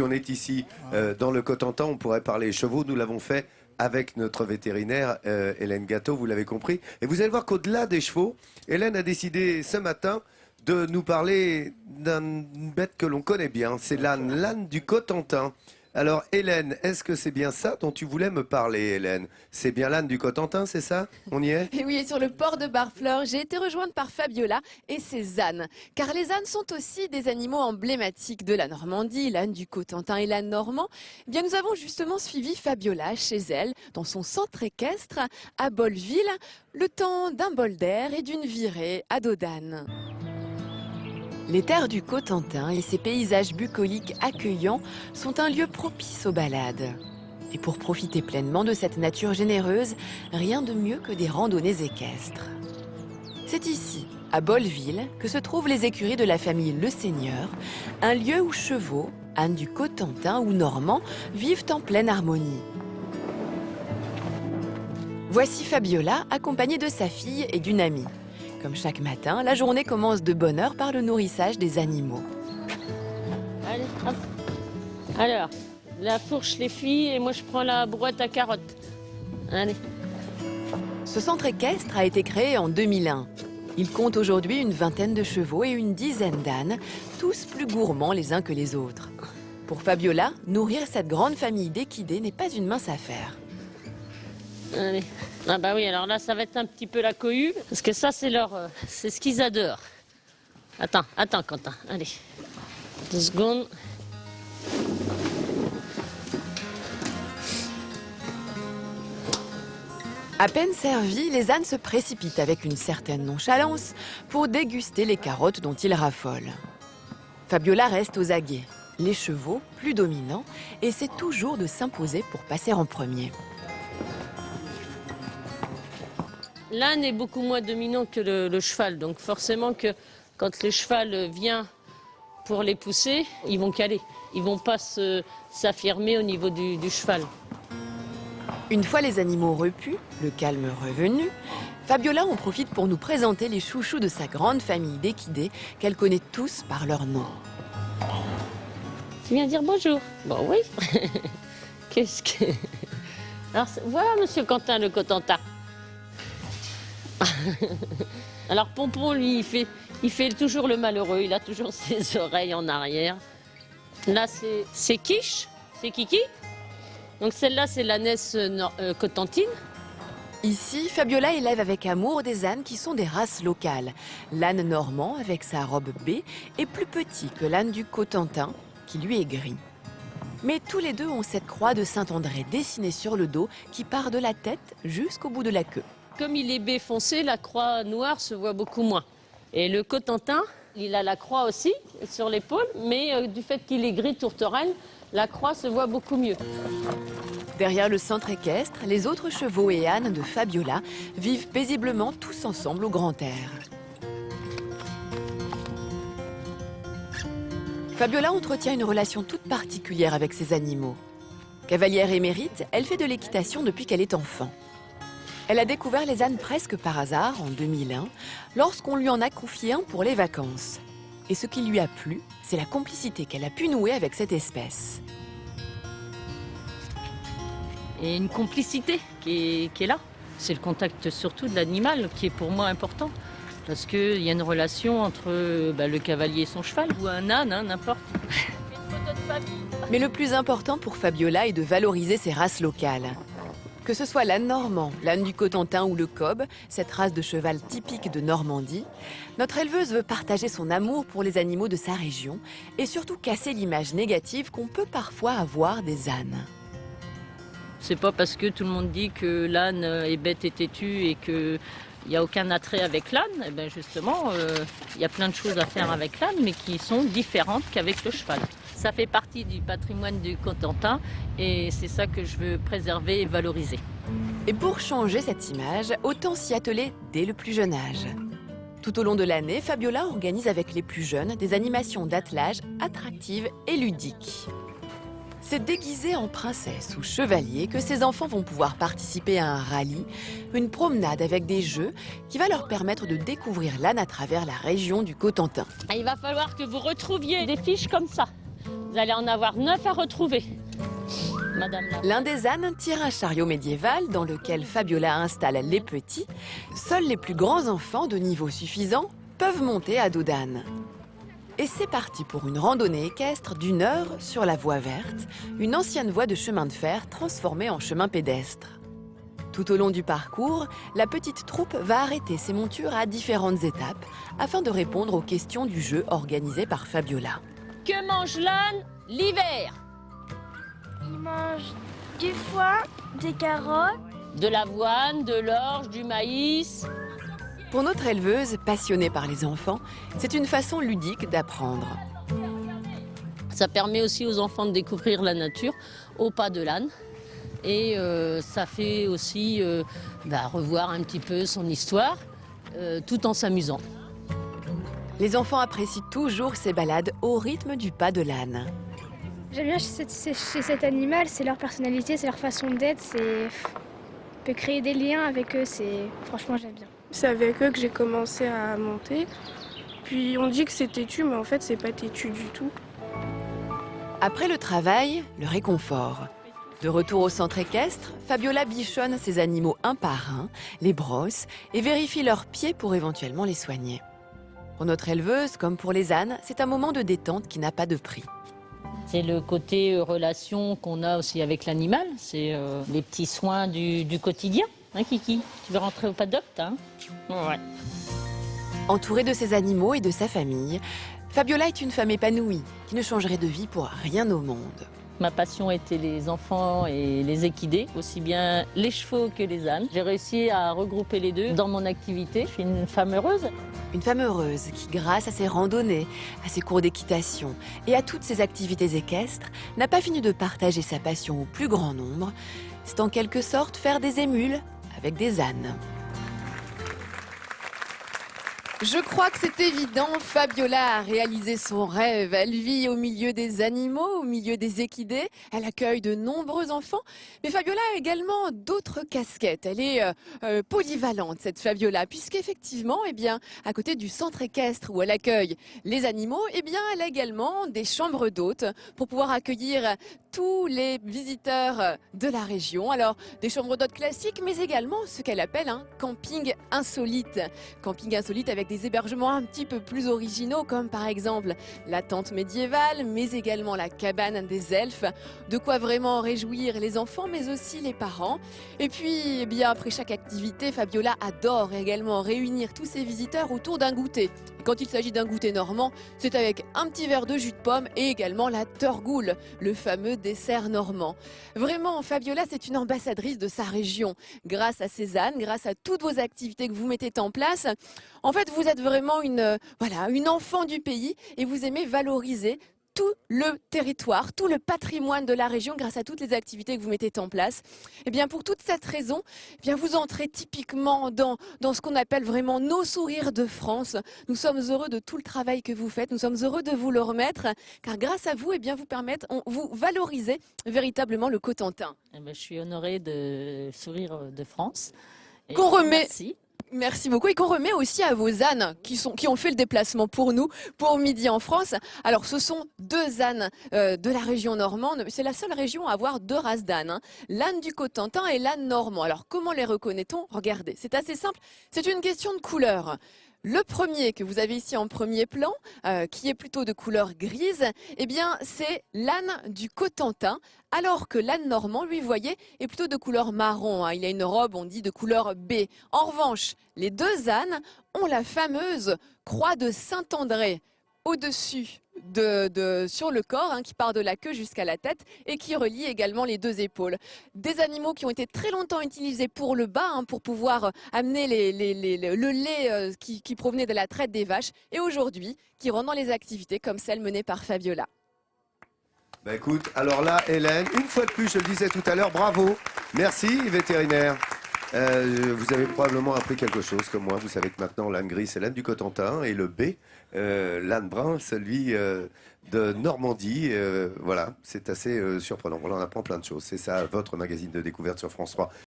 l'on est ici dans le Cotentin, on pourrait parler chevaux, nous l'avons fait avec notre vétérinaire Hélène Gâteau, vous l'avez compris. Et vous allez voir qu'au-delà des chevaux, Hélène a décidé ce matin de nous parler d'une bête que l'on connaît bien, c'est l'âne du Cotentin. Alors Hélène, est-ce que c'est bien ça dont tu voulais me parler, Hélène? C'est bien l'âne du Cotentin, c'est ça? On y est? Et oui, et sur le port de Barfleur, j'ai été rejointe par Fabiola et ses ânes. Car les ânes sont aussi des animaux emblématiques de la Normandie, l'âne du Cotentin et l'âne normand. Eh bien, nous avons justement suivi Fabiola chez elle, dans son centre équestre à Bolleville, le temps d'un bol d'air et d'une virée à dos d'âne. Les terres du Cotentin et ses paysages bucoliques accueillants sont un lieu propice aux balades. Et pour profiter pleinement de cette nature généreuse, rien de mieux que des randonnées équestres. C'est ici, à Bolleville, que se trouvent les écuries de la famille Le Seigneur, un lieu où chevaux, ânes du Cotentin ou normands, vivent en pleine harmonie. Voici Fabiola, accompagnée de sa fille et d'une amie. Comme chaque matin, la journée commence de bonne heure par le nourrissage des animaux. Allez, hop. Alors, la fourche les filles et moi je prends la boîte à carottes. Allez. Ce centre équestre a été créé en 2001. Il compte aujourd'hui une vingtaine de chevaux et une dizaine d'ânes, tous plus gourmands les uns que les autres. Pour Fabiola, nourrir cette grande famille d'équidés n'est pas une mince affaire. Allez. Ah bah oui, alors là ça va être un petit peu la cohue, parce que ça c'est c'est ce qu'ils adorent. Attends Quentin, allez. 2 secondes. À peine servis, les ânes se précipitent avec une certaine nonchalance pour déguster les carottes dont ils raffolent. Fabiola reste aux aguets, les chevaux plus dominants, essaient toujours de s'imposer pour passer en premier. L'âne est beaucoup moins dominant que le cheval, donc forcément que quand le cheval vient pour les pousser, ils vont caler. Ils vont pas s'affirmer au niveau du cheval. Une fois les animaux repus, le calme revenu, Fabiola en profite pour nous présenter les chouchous de sa grande famille d'équidés qu'elle connaît tous par leur nom. Tu viens dire bonjour? Bon oui. Qu'est-ce que... Alors voilà monsieur Quentin le Cotentin. Alors Pompon, lui, il fait toujours le malheureux, il a toujours ses oreilles en arrière. Là, c'est Quiche, c'est Kiki. Donc celle-là, c'est l'ânesse cotentine. Ici, Fabiola élève avec amour des ânes qui sont des races locales. L'âne normand, avec sa robe B, est plus petit que l'âne du Cotentin, qui lui est gris. Mais tous les deux ont cette croix de Saint-André dessinée sur le dos qui part de la tête jusqu'au bout de la queue. Comme il est B foncé, la croix noire se voit beaucoup moins. Et le Cotentin, il a la croix aussi sur l'épaule, mais du fait qu'il est gris tourterelle, la croix se voit beaucoup mieux. Derrière le centre équestre, les autres chevaux et ânes de Fabiola vivent paisiblement tous ensemble au grand air. Fabiola entretient une relation toute particulière avec ses animaux. Cavalière émérite, elle fait de l'équitation depuis qu'elle est enfant. Elle a découvert les ânes presque par hasard en 2001, lorsqu'on lui en a confié un pour les vacances. Et ce qui lui a plu, c'est la complicité qu'elle a pu nouer avec cette espèce. Et une complicité qui est là. C'est le contact surtout de l'animal qui est pour moi important. Parce qu'il y a une relation entre le cavalier et son cheval, ou un âne, hein, n'importe. Mais le plus important pour Fabiola est de valoriser ses races locales. Que ce soit l'âne normand, l'âne du Cotentin ou le cob, cette race de cheval typique de Normandie, notre éleveuse veut partager son amour pour les animaux de sa région et surtout casser l'image négative qu'on peut parfois avoir des ânes. C'est pas parce que tout le monde dit que l'âne est bête et têtu et qu'il n'y a aucun attrait avec l'âne. Eh bien justement, il y a plein de choses à faire avec l'âne, mais qui sont différentes qu'avec le cheval. Ça fait partie du patrimoine du Cotentin et c'est ça que je veux préserver et valoriser. Et pour changer cette image, autant s'y atteler dès le plus jeune âge. Tout au long de l'année, Fabiola organise avec les plus jeunes des animations d'attelage attractives et ludiques. C'est déguisé en princesse ou chevalier que ces enfants vont pouvoir participer à un rallye, une promenade avec des jeux qui va leur permettre de découvrir l'âne à travers la région du Cotentin. Il va falloir que vous retrouviez des fiches comme ça. Vous allez en avoir 9 à retrouver, madame là. L'un des ânes tire un chariot médiéval dans lequel Fabiola installe les petits. Seuls les plus grands enfants de niveau suffisant peuvent monter à dos d'âne. Et c'est parti pour une randonnée équestre d'1 heure sur la voie verte, une ancienne voie de chemin de fer transformée en chemin pédestre. Tout au long du parcours, la petite troupe va arrêter ses montures à différentes étapes afin de répondre aux questions du jeu organisé par Fabiola. Que mange l'âne l'hiver? Il mange du foin, des carottes. De l'avoine, de l'orge, du maïs. Pour notre éleveuse, passionnée par les enfants, c'est une façon ludique d'apprendre. Ça permet aussi aux enfants de découvrir la nature au pas de l'âne. Et ça fait aussi revoir un petit peu son histoire, tout en s'amusant. Les enfants apprécient toujours ces balades au rythme du pas de l'âne. J'aime bien chez cet animal, c'est leur personnalité, c'est leur façon d'être, on peut créer des liens avec eux, franchement j'aime bien. C'est avec eux que j'ai commencé à monter. Puis on dit que c'est têtu, mais en fait c'est pas têtu du tout. Après le travail, le réconfort. De retour au centre équestre, Fabiola bichonne ses animaux un par un, les brosse et vérifie leurs pieds pour éventuellement les soigner. Pour notre éleveuse, comme pour les ânes, c'est un moment de détente qui n'a pas de prix. C'est le côté relation qu'on a aussi avec l'animal, c'est les petits soins du quotidien. Hein, Kiki, tu veux rentrer au paddock, hein? Ouais. Entourée de ses animaux et de sa famille, Fabiola est une femme épanouie qui ne changerait de vie pour rien au monde. Ma passion était les enfants et les équidés, aussi bien les chevaux que les ânes. J'ai réussi à regrouper les deux dans mon activité. Je suis une femme heureuse. Une femme heureuse qui, grâce à ses randonnées, à ses cours d'équitation et à toutes ses activités équestres, n'a pas fini de partager sa passion au plus grand nombre. C'est en quelque sorte faire des émules avec des ânes. Je crois que c'est évident, Fabiola a réalisé son rêve. Elle vit au milieu des animaux, au milieu des équidés. Elle accueille de nombreux enfants. Mais Fabiola a également d'autres casquettes. Elle est polyvalente, cette Fabiola, puisqu'effectivement, à côté du centre équestre où elle accueille les animaux, elle a également des chambres d'hôtes pour pouvoir accueillir tous les visiteurs de la région. Alors, des chambres d'hôtes classiques, mais également ce qu'elle appelle un camping insolite. Camping insolite avec des hébergements un petit peu plus originaux, comme par exemple la tente médiévale, mais également la cabane des elfes. De quoi vraiment réjouir les enfants, mais aussi les parents. Et puis, après chaque activité, Fabiola adore également réunir tous ses visiteurs autour d'un goûter. Et quand il s'agit d'un goûter normand, c'est avec un petit verre de jus de pomme et également la Turgoule, le fameux dessert normand. Vraiment, Fabiola, c'est une ambassadrice de sa région. Grâce à ses ânes, grâce à toutes vos activités que vous mettez en place, en fait, vous êtes vraiment une enfant du pays et vous aimez valoriser tout le territoire, tout le patrimoine de la région grâce à toutes les activités que vous mettez en place. Pour toute cette raison, vous entrez typiquement dans ce qu'on appelle vraiment nos sourires de France. Nous sommes heureux de tout le travail que vous faites, nous sommes heureux de vous le remettre, car grâce à vous, vous valorisez véritablement le Cotentin. Je suis honorée de Sourire de France. Qu'on remet. Merci. Merci beaucoup et qu'on remet aussi à vos ânes qui ont fait le déplacement pour nous, pour Midi en France. Alors ce sont 2 ânes de la région normande. C'est la seule région à avoir 2 races d'ânes, hein. L'âne du Cotentin et l'âne normand. Alors comment les reconnaît-on? Regardez, c'est assez simple. C'est une question de couleur. Le premier que vous avez ici en premier plan, qui est plutôt de couleur grise, c'est l'âne du Cotentin, alors que l'âne normand, lui, voyez, est plutôt de couleur marron, hein. Il a une robe, on dit, de couleur B. En revanche, les 2 ânes ont la fameuse croix de Saint-André au-dessus sur le corps, hein, qui part de la queue jusqu'à la tête et qui relie également les 2 épaules. Des animaux qui ont été très longtemps utilisés pour le bas, hein, pour pouvoir amener le lait qui provenait de la traite des vaches, et aujourd'hui qui rentrent dans les activités comme celle menée par Fabiola. Écoute, alors là, Hélène, une fois de plus, je le disais tout à l'heure, bravo, merci vétérinaire. Vous avez probablement appris quelque chose comme moi. Vous savez que maintenant l'âne gris c'est l'âne du Cotentin et le B, l'âne brun, celui de Normandie. Voilà, c'est assez surprenant. On en apprend plein de choses. C'est ça, votre magazine de découverte sur France 3.